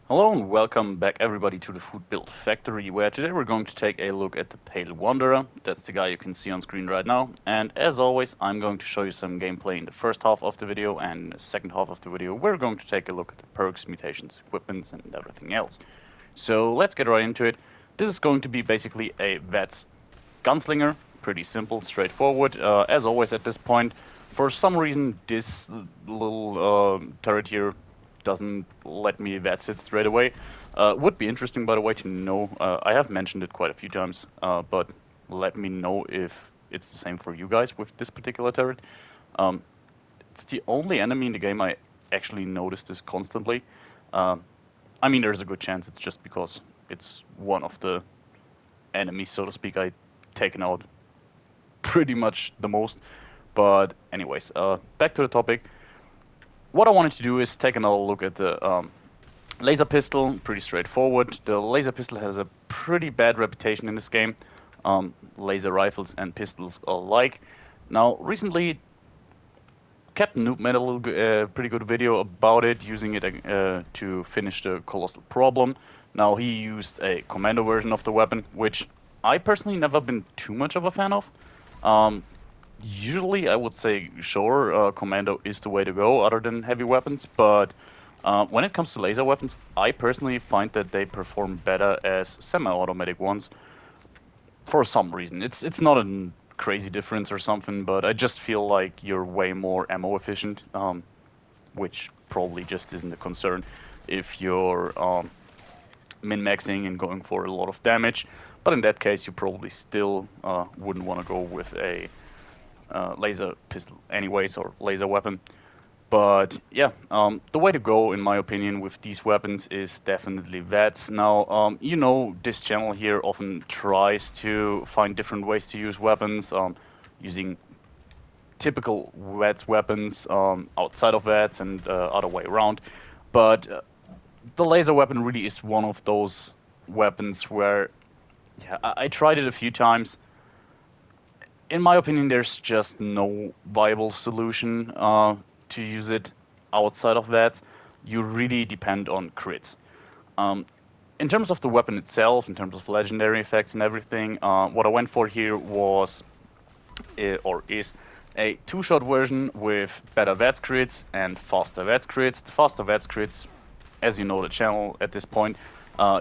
Hello and welcome back everybody to the Foodbuild factory, where today we're going to take a look at the Pale Wanderer. That's the guy you can see on screen right now, and as always I'm going to show you some gameplay in the first half of the video, and in the second half of the video we're going to take a look at the perks, mutations, equipments and everything else. So let's get right into it. This is going to be basically a vats gunslinger, pretty simple, straightforward, as always at this point. For some reason this little turret here doesn't let me vats it straight away. Would be interesting, by the way, to know. I have mentioned it quite a few times, but let me know if it's the same for you guys with this particular turret. Um, it's the only enemy in the game I actually notice this constantly. Um, I mean, there's a good chance it's just because it's one of the enemies, so to speak, I taken out pretty much the most. But anyways, back to the topic. What I wanted to do is take another look at the laser pistol. Pretty straightforward. The laser pistol has a pretty bad reputation in this game. Laser rifles and pistols alike. Now, recently, Captain Noob made a pretty good video about it, using it to finish the Colossal Problem. Now, he used a commando version of the weapon, which I personally never been too much of a fan of. Um, Usually, I would say, sure, commando is the way to go, other than heavy weapons, but when it comes to laser weapons, I personally find that they perform better as semi-automatic ones for some reason. It's not a crazy difference or something, but I just feel like you're way more ammo efficient, which probably just isn't a concern if you're min-maxing and going for a lot of damage. But in that case, you probably still wouldn't want to go with a laser pistol anyways, or laser weapon. But yeah, the way to go, in my opinion, with these weapons is definitely VATS. Now, this channel here often tries to find different ways to use weapons, using typical VATS weapons outside of VATS and other way around. But the laser weapon really is one of those weapons where, yeah, I tried it a few times. In my opinion, there's just no viable solution to use it outside of that. You really depend on crits. Um, in terms of the weapon itself, in terms of legendary effects and everything, what I went for here was, or is, a two-shot version with better VATS crits and faster VATS crits. The faster VATS crits, as you know the channel at this point,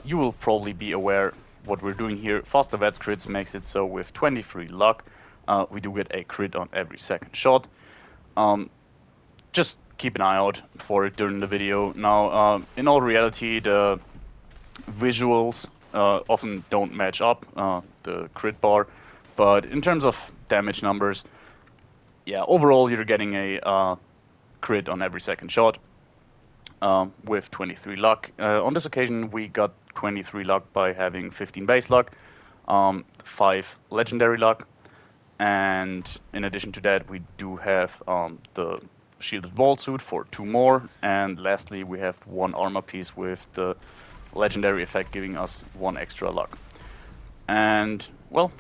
you will probably be aware what we're doing here. Faster VATS crits makes it so with 23 luck, we do get a crit on every second shot. Just keep an eye out for it during the video. Now, in all reality, the visuals often don't match up, the crit bar, but in terms of damage numbers, yeah, overall you're getting a crit on every second shot with 23 luck. On this occasion, we got 23 luck by having 15 base luck, 5 legendary luck, and in addition to that, we do have the shielded vault suit for 2 more, and lastly, we have 1 armor piece with the legendary effect giving us 1 extra luck. And, well,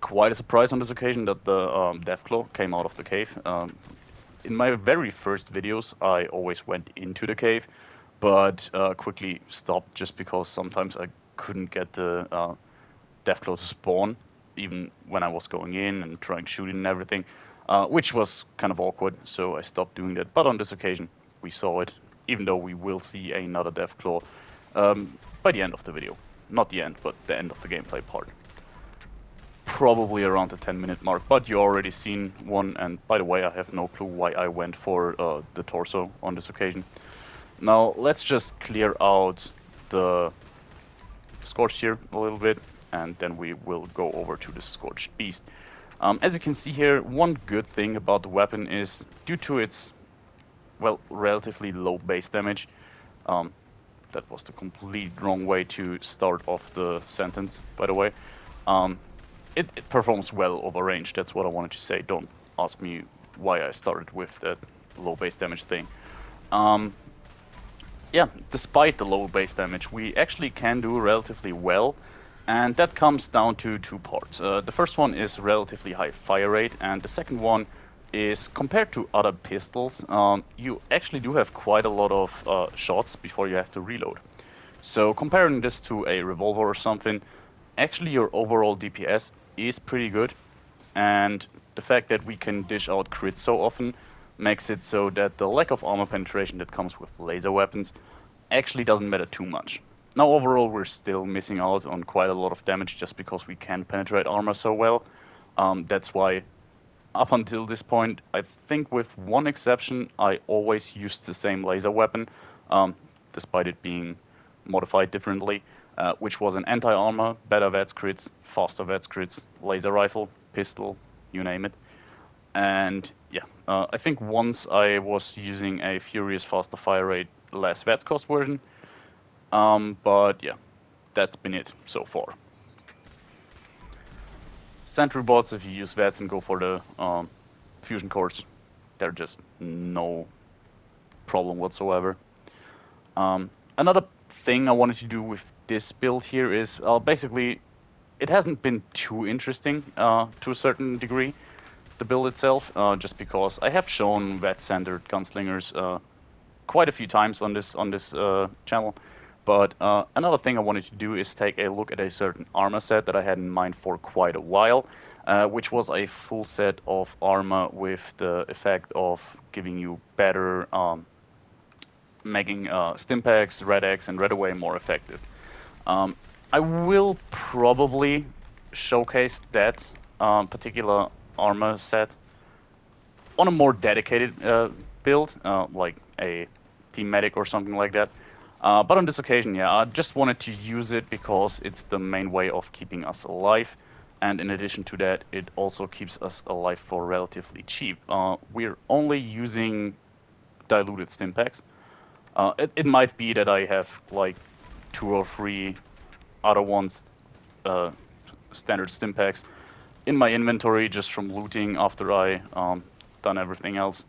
quite a surprise on this occasion that the Deathclaw came out of the cave. In my very first videos, I always went into the cave, but quickly stopped just because sometimes I couldn't get the Deathclaw to spawn, even when I was going in and trying shooting and everything, which was kind of awkward, so I stopped doing that. But on this occasion, we saw it, even though we will see another Deathclaw by the end of the video. Not the end, but the end of the gameplay part. Probably around the 10-minute mark, but you already seen one, and by the way, I have no clue why I went for the torso on this occasion. Now, let's just clear out the Scorched here a little bit, and then we will go over to the Scorched Beast. As you can see here, one good thing about the weapon is, due to its, well, relatively low base damage, that was the complete wrong way to start off the sentence, by the way, it performs well over range. That's what I wanted to say. Don't ask me why I started with that low base damage thing. Yeah, despite the low base damage, we actually can do relatively well, and that comes down to 2 parts. The first one is relatively high fire rate, and the second one is compared to other pistols, you actually do have quite a lot of shots before you have to reload. So comparing this to a revolver or something, actually your overall DPS is pretty good, and the fact that we can dish out crits so often makes it so that the lack of armor penetration that comes with laser weapons actually doesn't matter too much. Now overall we're still missing out on quite a lot of damage just because we can't penetrate armor so well. That's why up until this point, I think with one exception, I always used the same laser weapon, despite it being modified differently, which was an anti-armor, better vats crits, faster vats crits, laser rifle, pistol, you name it. And yeah, I think once I was using a furious faster fire rate, less vats cost version, but yeah, that's been it so far. Sentry bots, if you use vats and go for the fusion cores, they're just no problem whatsoever. Another thing I wanted to do with this build here is basically it hasn't been too interesting to a certain degree, the build itself, just because I have shown vat-centered gunslingers quite a few times on this channel. But another thing I wanted to do is take a look at a certain armor set that I had in mind for quite a while, which was a full set of armor with the effect of giving you better, making Stimpaks, Red X, and Red Away more effective. I will probably showcase that particular armor set on a more dedicated build, like a team medic or something like that. But on this occasion, yeah, I just wanted to use it because it's the main way of keeping us alive. And in addition to that, it also keeps us alive for relatively cheap. We're only using diluted Stimpaks. It might be that I have like 2 or 3 other ones, standard Stimpaks, in my inventory just from looting after I done everything else.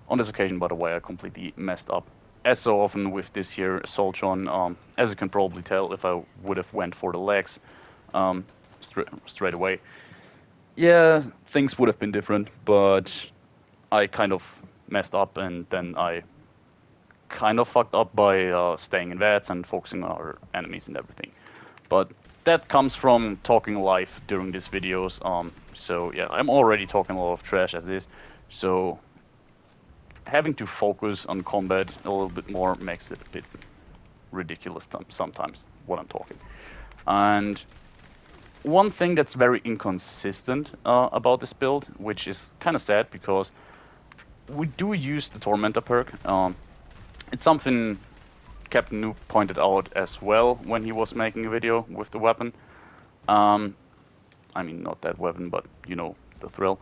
On this occasion, by the way, I completely messed up. As so often with this here Soltron, as you can probably tell if I would have went for the legs straight away, yeah, things would have been different, but I kind of messed up, and then I kind of fucked up by staying in vats and focusing on our enemies and everything. But that comes from talking live during these videos, so yeah, I'm already talking a lot of trash as is, so having to focus on combat a little bit more makes it a bit ridiculous sometimes, what I'm talking. And one thing that's very inconsistent about this build, which is kind of sad because we do use the Tormentor perk. It's something Captain Noob pointed out as well when he was making a video with the weapon. I mean, not that weapon, but you know the thrill.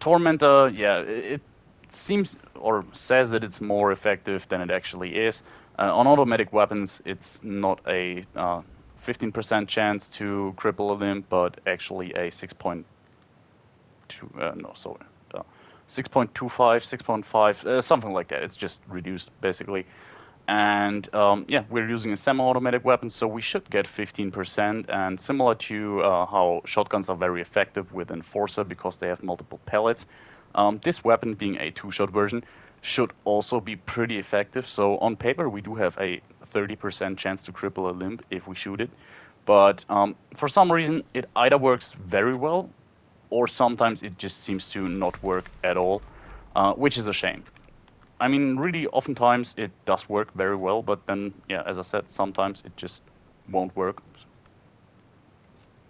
Tormentor, yeah, it seems or says that it's more effective than it actually is. On automatic weapons, it's not a 15% chance to cripple a limb, but actually a 6.2, no, sorry, 6.25, 6.5, something like that. It's just reduced, basically. And yeah, we're using a semi-automatic weapon, so we should get 15%. And similar to how shotguns are very effective with Enforcer because they have multiple pellets, this weapon, being a two-shot version, should also be pretty effective. So on paper, we do have a 30% chance to cripple a limb if we shoot it. But for some reason, it either works very well, or sometimes it just seems to not work at all, which is a shame. I mean, really, oftentimes it does work very well, but then, yeah, as I said, sometimes it just won't work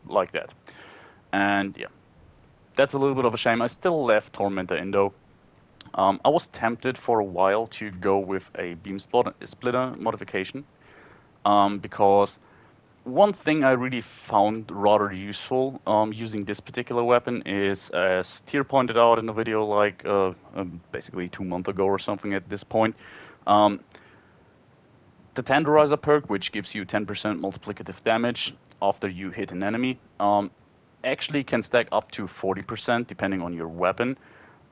like that. And yeah, that's a little bit of a shame. I still left Tormentor in though. I was tempted for a while to go with a beam splitter modification, because one thing I really found rather useful using this particular weapon is, as Tyr pointed out in the video like basically 2 months ago or something at this point, the Tenderizer perk, which gives you 10% multiplicative damage after you hit an enemy, actually can stack up to 40% depending on your weapon.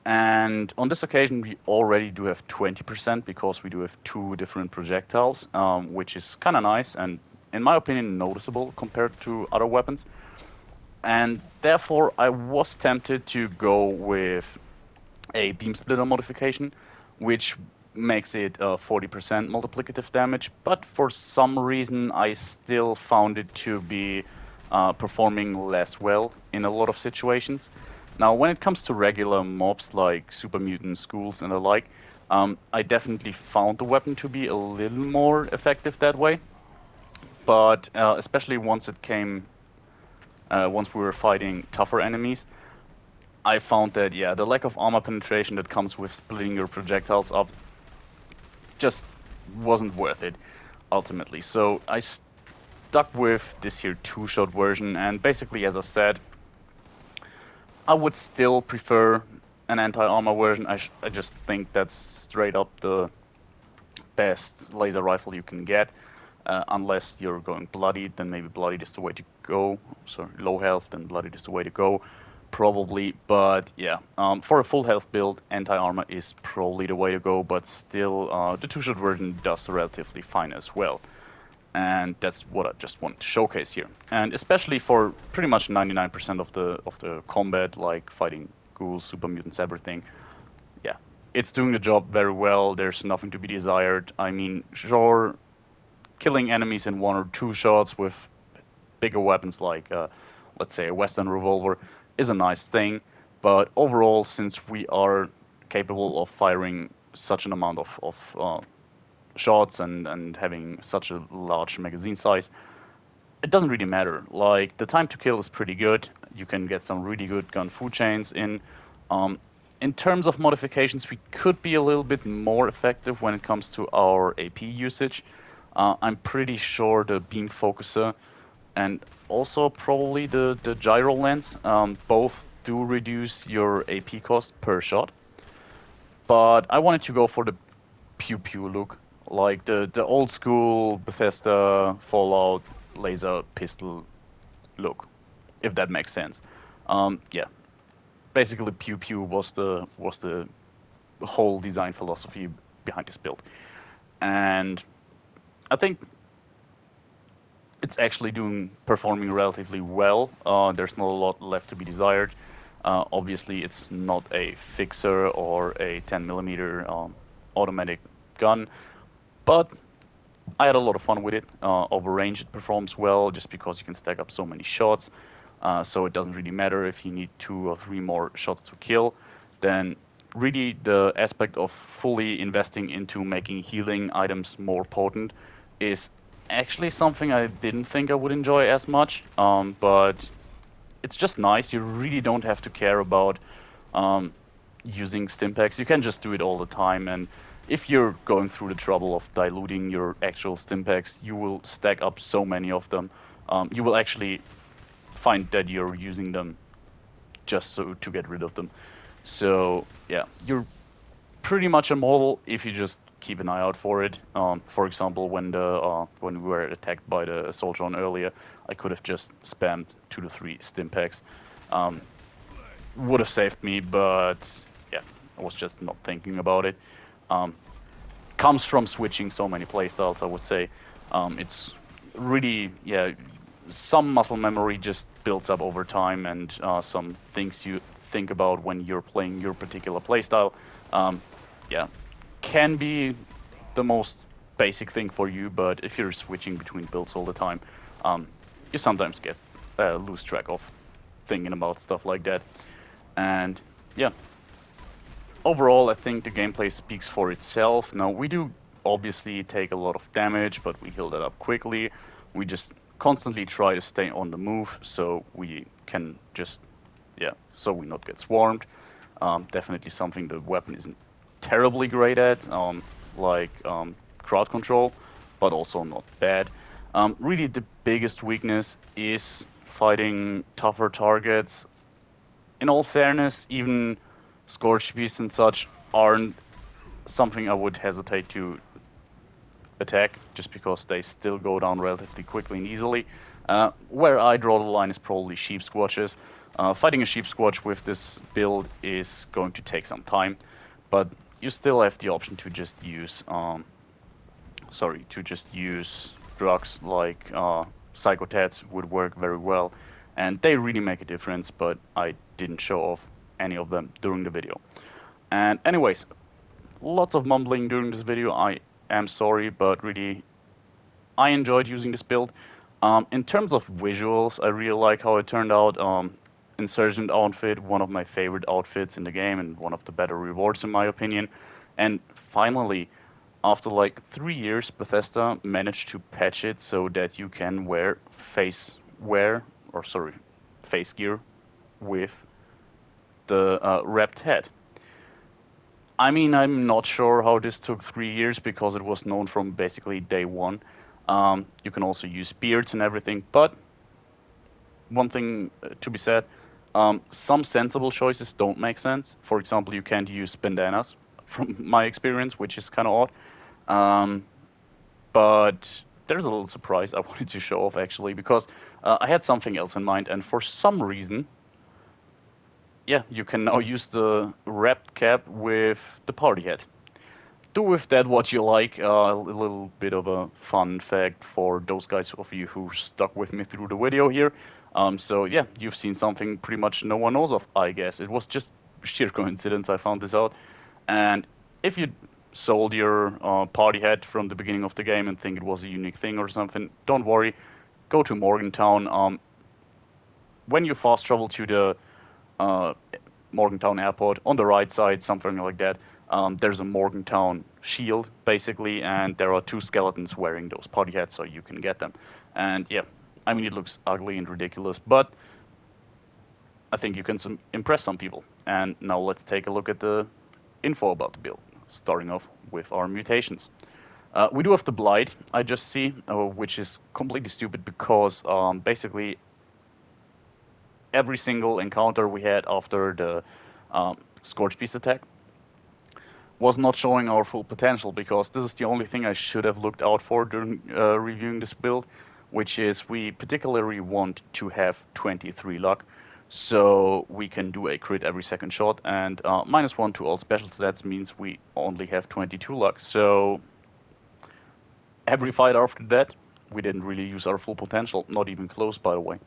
And on this occasion, we already do have 20% because we do have 2 different projectiles, which is kind of nice and, in my opinion, noticeable compared to other weapons. And therefore I was tempted to go with a beam splitter modification, which makes it 40% multiplicative damage, but for some reason I still found it to be performing less well in a lot of situations. Now, when it comes to regular mobs like super mutants, ghouls, and the like, I definitely found the weapon to be a little more effective that way. But especially once we were fighting tougher enemies, I found that, yeah, the lack of armor penetration that comes with splitting your projectiles up just wasn't worth it, ultimately. So I stuck with this here two-shot version, and basically, as I said, I would still prefer an anti-armor version. I just think that's straight up the best laser rifle you can get. Unless you're going bloodied, then maybe bloodied is the way to go. Sorry, low health, then bloodied is the way to go, probably. But yeah, for a full health build, anti-armor is probably the way to go. But still, the two-shot version does relatively fine as well. And that's what I just want to showcase here. And especially for pretty much 99% of the combat, like fighting ghouls, super mutants, everything. Yeah, it's doing the job very well. There's nothing to be desired. I mean, sure, killing enemies in one or two shots with bigger weapons like, let's say, a Western revolver is a nice thing. But overall, since we are capable of firing such an amount of shots and having such a large magazine size, it doesn't really matter. Like, the time to kill is pretty good. You can get some really good gun food chains in. Um, in terms of modifications, we could be a little bit more effective when it comes to our AP usage. I'm pretty sure the beam focuser and also probably the gyro lens both do reduce your AP cost per shot. But I wanted to go for the pew pew look, like the old school Bethesda Fallout laser pistol look, if that makes sense. Yeah, basically pew pew was the whole design philosophy behind this build, and I think it's actually performing relatively well. There's not a lot left to be desired. Obviously, it's not a fixer or a 10 millimeter automatic gun, but I had a lot of fun with it. Over range, it performs well just because you can stack up so many shots. So it doesn't really matter if you need 2 or 3 more shots to kill. Then, really, the aspect of fully investing into making healing items more potent is actually something I didn't think I would enjoy as much. But it's just nice. You really don't have to care about um, using stimpaks. You can just do it all the time, and if you're going through the trouble of diluting your actual stimpaks, you will stack up so many of them. You will actually find that you're using them just so to get rid of them. So yeah, you're pretty much immortal if you just keep an eye out for it. For example, when we were attacked by the assault drone earlier, I could have just spammed 2 to 3 stimpaks. Um, would have saved me, but yeah, I was just not thinking about it. Um, Comes from switching so many playstyles, I would say. It's really, yeah, some muscle memory just builds up over time, and some things you think about when you're playing your particular playstyle, um, yeah, can be the most basic thing for you, but if you're switching between builds all the time, um, you sometimes get lose track of thinking about stuff like that. And yeah, overall, I think the gameplay speaks for itself. Now, we do obviously take a lot of damage, but we heal that up quickly. We just constantly try to stay on the move so we can just, yeah, so we not get swarmed. Definitely something the weapon isn't terribly great at, crowd control, but also not bad. Really, the biggest weakness is fighting tougher targets. In all fairness, even Scorch Beasts and such aren't something I would hesitate to attack, just because they still go down relatively quickly and easily. Where I draw the line is probably Sheep Squatches. Fighting a Sheep Squatch with this build is going to take some time, but you still have the option to just use, drugs like Psychotats would work very well, and they really make a difference, but I didn't show off any of them during the video. And anyways, lots of mumbling during this video. I am sorry, but really, I enjoyed using this build. In terms of visuals, I really like how it turned out. Insurgent outfit, one of my favorite outfits in the game, and one of the better rewards in my opinion. And finally, after like 3 years, Bethesda managed to patch it so that you can wear face gear with the wrapped head. I mean, I'm not sure how this took 3 years because it was known from basically day one. You can also use beards and everything, but one thing to be said, some sensible choices don't make sense. For example, you can't use bandanas, from my experience, which is kind of odd. Um, but there's a little surprise I wanted to show off actually because I had something else in mind, and for some reason, yeah, you can now use the wrapped cap with the party hat. Do with that what you like. A little bit of a fun fact for those guys of you who stuck with me through the video here. So yeah, you've seen something pretty much no one knows of, I guess. It was just sheer coincidence I found this out. And if you sold your party hat from the beginning of the game and think it was a unique thing or something, don't worry. Go to Morgantown. When you fast travel to the uh, Morgantown Airport, on the right side, something like that, there's a Morgantown shield, basically, and there are two skeletons wearing those party hats, so you can get them. And yeah, I mean, it looks ugly and ridiculous, but I think you can impress some people. And now let's take a look at the info about the build, starting off with our mutations. We do have the Blight, I just see, which is completely stupid because basically every single encounter we had after the Scorch Beast attack was not showing our full potential, because this is the only thing I should have looked out for during reviewing this build, which is we particularly want to have 23 luck, so we can do a crit every second shot, and -1 to all special stats means we only have 22 luck. So every fight after that, we didn't really use our full potential, not even close, by the way.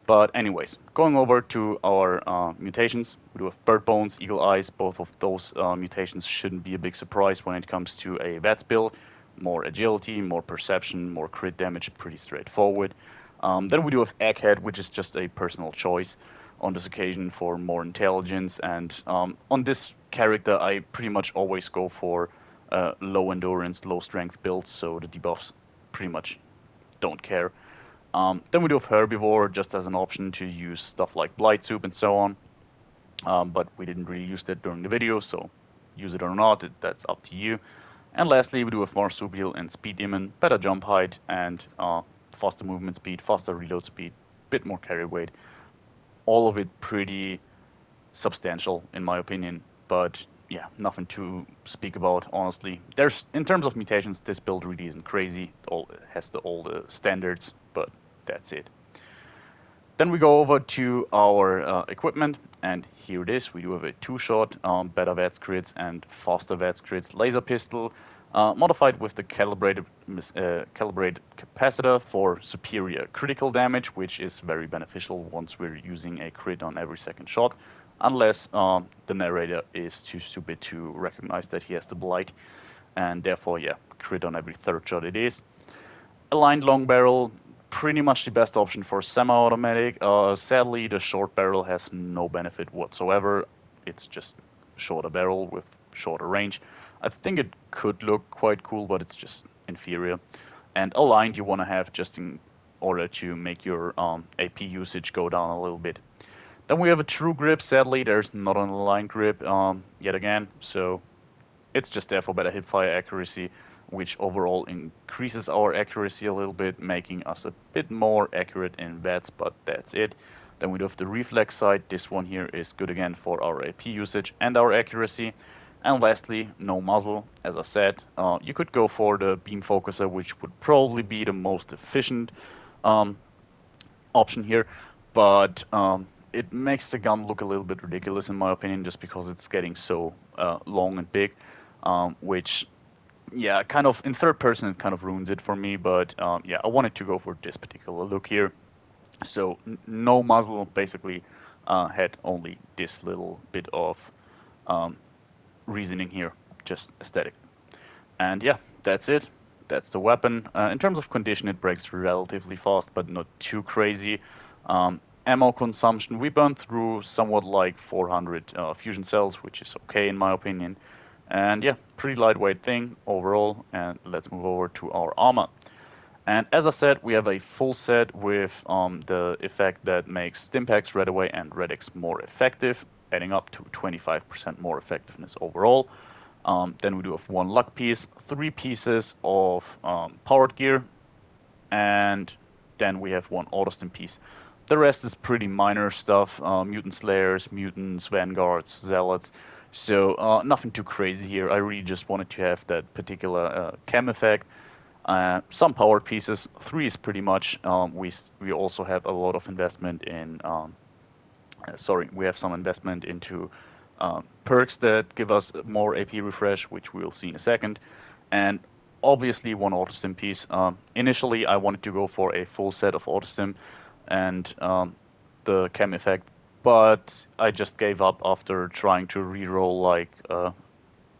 But anyways, going over to our mutations, we do have Bird Bones, Eagle Eyes. Both of those mutations shouldn't be a big surprise when it comes to a VATS build. More agility, more perception, more crit damage, pretty straightforward. Then we do have Egghead, which is just a personal choice on this occasion for more intelligence. And on this character, I pretty much always go for low endurance, low strength builds, so the debuffs pretty much don't care. Then we do have Herbivore just as an option to use stuff like Blight Soup and so on. But we didn't really use that during the video, so use it or not, that's up to you. And lastly, we do have Marsupial and Speed Demon, better jump height and faster movement speed, faster reload speed, bit more carry weight. All of it pretty substantial in my opinion, but yeah, nothing to speak about honestly. There's, in terms of mutations, this build really isn't crazy. It has all the standards, but that's it. Then we go over to our equipment, and here it is. We do have a two-shot, better VATS crits and faster VATS crits laser pistol, modified with the calibrated capacitor for superior critical damage, which is very beneficial once we're using a crit on every second shot, unless the narrator is too stupid to recognize that he has the Blight, and therefore, yeah, crit on every third shot it is. Aligned long barrel, pretty much the best option for semi-automatic. Sadly, the short barrel has no benefit whatsoever. It's just shorter barrel with shorter range. I think it could look quite cool, but it's just inferior. And aligned you want to have just in order to make your AP usage go down a little bit. Then we have a true grip. Sadly, there's not an aligned grip yet again, so it's just there for better hipfire accuracy, which overall increases our accuracy a little bit, making us a bit more accurate in VATS, but that's it. Then we do have the reflex side. This one here is good again for our AP usage and our accuracy. And lastly, no muzzle. As I said, you could go for the beam focuser, which would probably be the most efficient option here, but it makes the gun look a little bit ridiculous in my opinion, just because it's getting so long and big, which, yeah, kind of in third person it kind of ruins it for me. But yeah, I wanted to go for this particular look here. So no muzzle, basically had only this little bit of um, reasoning here, just aesthetic. And yeah, that's it. That's the weapon. In terms of condition, it breaks relatively fast, but not too crazy. Ammo consumption, we burned through somewhat like 400 fusion cells, which is okay in my opinion. And yeah, pretty lightweight thing overall. And let's move over to our armor. And as I said, we have a full set with the effect that makes Stimpaks, Red Away, and Red X more effective, adding up to 25% more effectiveness overall. Then we do have one luck piece, three pieces of powered gear, and then we have one autostim piece. The rest is pretty minor stuff, mutant slayers, mutants, vanguards, zealots. So nothing too crazy here. I really just wanted to have that particular chem effect. Some powered pieces. Three is pretty much. We also have a lot of investment in. Sorry, we have some investment into perks that give us more AP refresh, which we'll see in a second, and obviously one autostim piece. Initially, I wanted to go for a full set of autostim and the chem effect, but I just gave up after trying to reroll like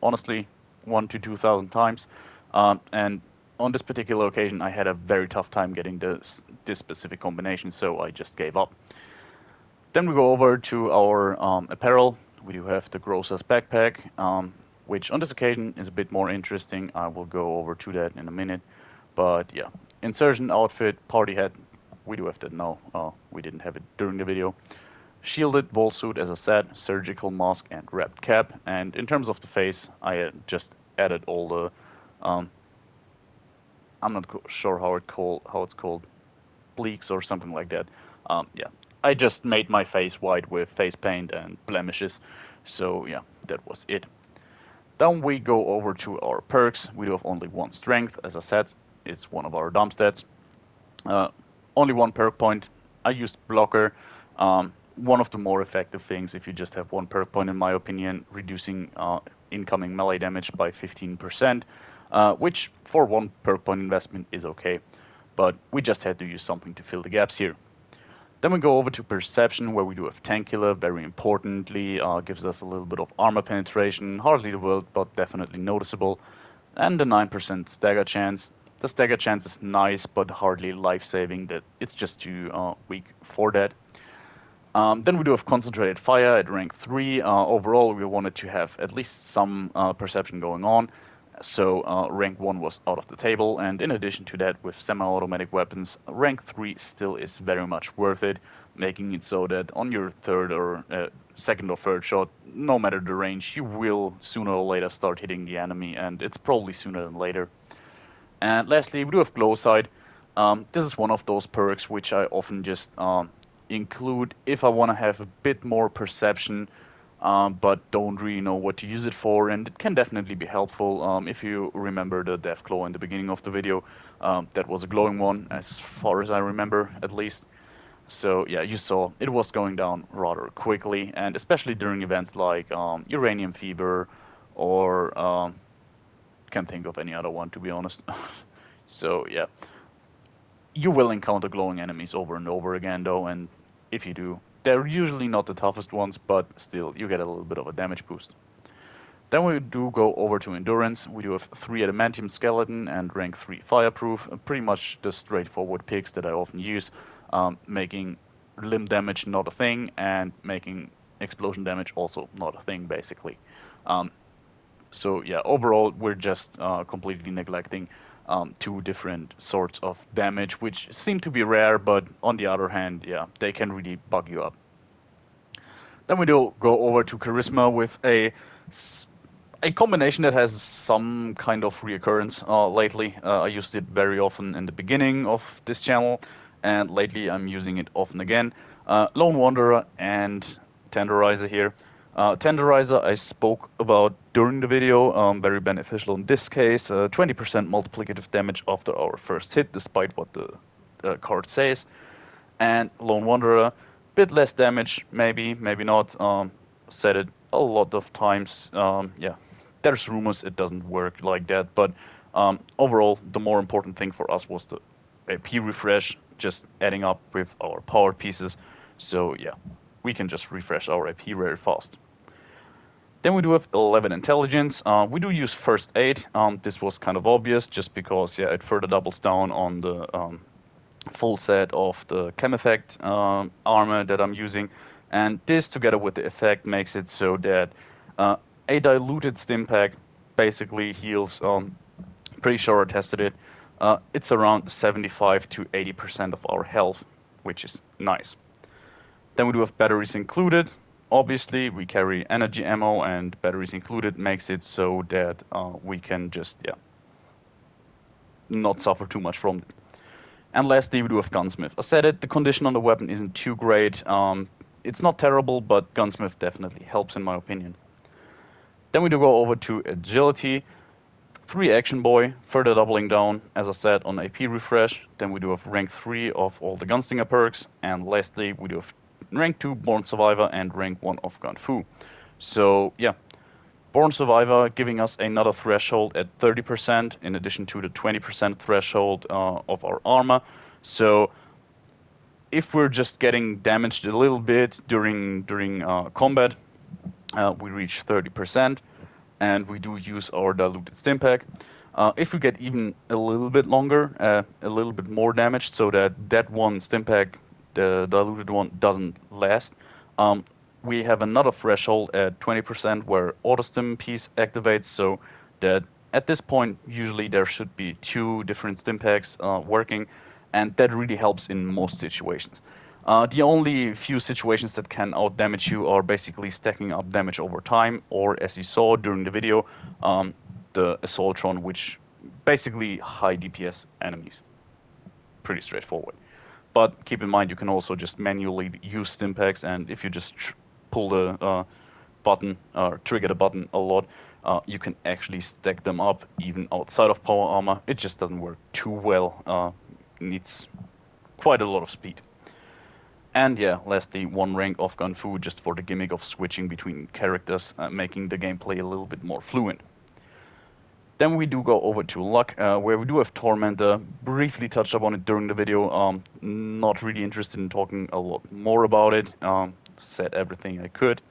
honestly 1 to 2,000 times, and on this particular occasion, I had a very tough time getting this specific combination, so I just gave up. Then we go over to our apparel. We do have the Grosser's backpack, which on this occasion is a bit more interesting. I will go over to that in a minute. But yeah, insurgent outfit, party hat. We do have that now. We didn't have it during the video. Shielded ball suit, as I said, surgical mask and wrapped cap. And in terms of the face, I just added all the. Um, I'm not sure how it's called, bleaks or something like that. Yeah, I just made my face white with face paint and blemishes. So yeah, that was it. Then we go over to our perks. We do have only one strength, as I said. It's one of our dump stats. Uh, Only one perk point. I used blocker. One of the more effective things, if you just have one perk point, in my opinion, reducing incoming melee damage by 15%, which for one perk point investment is okay. But we just had to use something to fill the gaps here. Then we go over to Perception, where we do have Tank Killer, very importantly, gives us a little bit of armor penetration, hardly the world, but definitely noticeable, and a 9% stagger chance. The stagger chance is nice, but hardly life-saving, that it's just too weak for that. Then we do have Concentrated Fire at rank 3. Overall, we wanted to have at least some perception going on, so rank 1 was out of the table, and in addition to that, with semi-automatic weapons, rank 3 still is very much worth it, making it so that on your third or second or third shot, no matter the range, you will sooner or later start hitting the enemy, and it's probably sooner than later. And lastly, we do have Glow Sight. This is one of those perks which I often just include if I want to have a bit more perception, but don't really know what to use it for, and it can definitely be helpful. If you remember the Death Glow in the beginning of the video, that was a glowing one, as far as I remember, at least. So yeah, you saw it was going down rather quickly, and especially during events like Uranium Fever, or can't think of any other one, to be honest. So yeah, you will encounter glowing enemies over and over again, though, and if you do, they're usually not the toughest ones, but still, you get a little bit of a damage boost. Then we do go over to Endurance. We do have 3 Adamantium Skeleton and rank 3 Fireproof, pretty much the straightforward picks that I often use, making limb damage not a thing, and making explosion damage also not a thing, basically. Um, so yeah, overall, we're just completely neglecting 2 different sorts of damage, which seem to be rare, but on the other hand, yeah, they can really bug you up. Then we do go over to Charisma with a combination that has some kind of reoccurrence lately. I used it very often in the beginning of this channel, and lately I'm using it often again. Lone Wanderer and Tenderizer here. Tenderizer I spoke about during the video, very beneficial in this case. 20% multiplicative damage after our first hit, despite what the card says. And Lone Wanderer, bit less damage, maybe, maybe not. Said it a lot of times. Yeah, there's rumors it doesn't work like that, but overall, the more important thing for us was the AP refresh. just adding up with our power pieces. So yeah, we can just refresh our AP very fast. Then we do have 11 intelligence. We do use first aid. This was kind of obvious just because yeah, it further doubles down on the full set of the chem effect armor that I'm using, and this together with the effect makes it so that a diluted stim pack basically heals. Pretty sure I tested it. It's around 75 to 80% of our health, which is nice. Then we do have batteries included. Obviously, we carry energy ammo, and batteries included makes it so that we can just yeah not suffer too much from it. And lastly, we do have Gunsmith. I said it, the condition on the weapon isn't too great. It's not terrible, but Gunsmith definitely helps in my opinion. Then we do go over to Agility. 3 Action Boy, further doubling down, as I said, on AP refresh. Then we do have rank 3 of all the Gunslinger perks. And lastly, we do have rank 2 Born Survivor and rank 1 of Gun Fu. So, yeah, Born Survivor giving us another threshold at 30% in addition to the 20% threshold of our armor. So if we're just getting damaged a little bit during combat, we reach 30%, and we do use our diluted stim pack. If we get even a little bit longer, a little bit more damage, so that one stim pack, the diluted one, doesn't last, we have another threshold at 20% where auto stim piece activates, so that at this point usually there should be 2 different stim packs working, and that really helps in most situations. The only few situations that can out-damage you are basically stacking up damage over time, or as you saw during the video, the Assaultron, which basically high DPS enemies. Pretty straightforward. But keep in mind, you can also just manually use stim packs, and if you just pull the button or trigger the button a lot, you can actually stack them up even outside of power armor. It just doesn't work too well. Needs quite a lot of speed. And yeah, lastly, 1 rank of Gun Fu just for the gimmick of switching between characters, making the gameplay a little bit more fluent. Then we do go over to Luck, where we do have Tormentor. Briefly touched upon it during the video. Not really interested in talking a lot more about it. Said everything I could.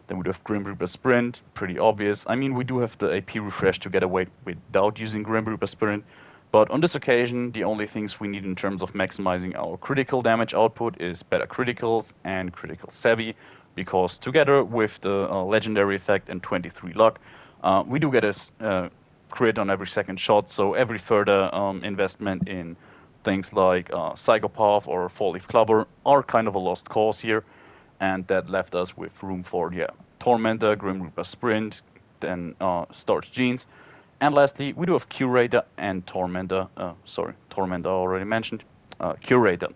Then we do have Grim Reaper Sprint, pretty obvious. I mean, we do have the AP refresh to get away without using Grim Reaper Sprint. But on this occasion, the only things we need in terms of maximizing our critical damage output is better criticals and critical savvy, because together with the legendary effect and 23 luck, we do get a crit on every second shot, so every further investment in things like Psychopath or Four Leaf Clover are kind of a lost cause here, and that left us with room for, yeah, Tormentor, Grim Reaper Sprint, then Starch Jeans. And lastly, we do have Curator and Tormentor. Tormentor I already mentioned. Curator.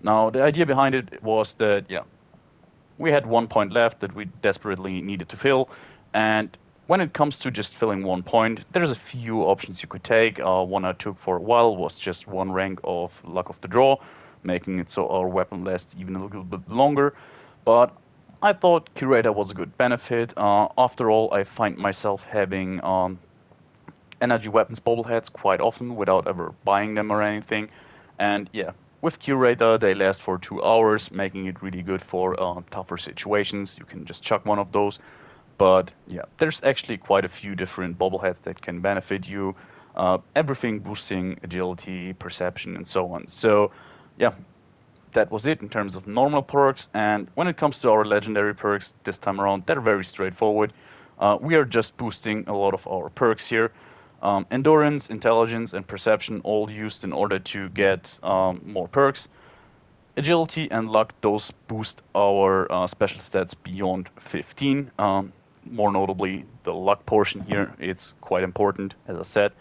Now, the idea behind it was that, yeah, we had 1 point left that we desperately needed to fill. And when it comes to just filling 1 point, there's a few options you could take. One I took for a while was just 1 rank of Luck of the Draw, making it so our weapon lasts even a little bit longer. But I thought Curator was a good benefit. After all, I find myself having energy weapons bobbleheads quite often without ever buying them or anything. And yeah, with Curator, they last for 2 hours, making it really good for tougher situations. You can just chuck one of those. But yeah, there's actually quite a few different bobbleheads that can benefit you. Everything boosting agility, perception, and so on. So yeah, that was it in terms of normal perks. And when it comes to our legendary perks this time around, they're very straightforward. We are just boosting a lot of our perks here. Endurance, intelligence, and perception all used in order to get more perks. Agility and luck, those boost our special stats beyond 15. More notably, the luck portion here, it's quite important, as I said.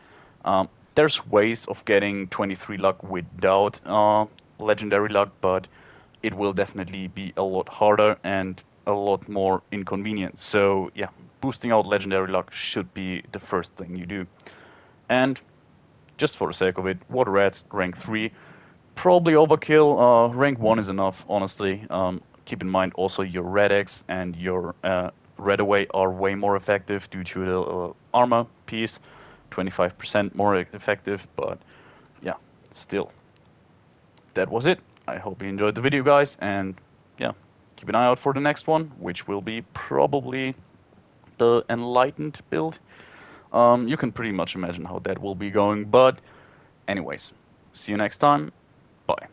There's ways of getting 23 luck without legendary luck, but it will definitely be a lot harder and a lot more inconvenient. So yeah, boosting out legendary luck should be the first thing you do. And just for the sake of it, Water Rats, rank 3. Probably overkill. Rank 1 is enough, honestly. Keep in mind also your Red X and your Red Away are way more effective due to the armor piece. 25% more effective, but yeah, still. that was it. I hope you enjoyed the video, guys, and yeah, keep an eye out for the next one, which will be probably the Enlightened build. You can pretty much imagine how that will be going, but anyways, see you next time. Bye.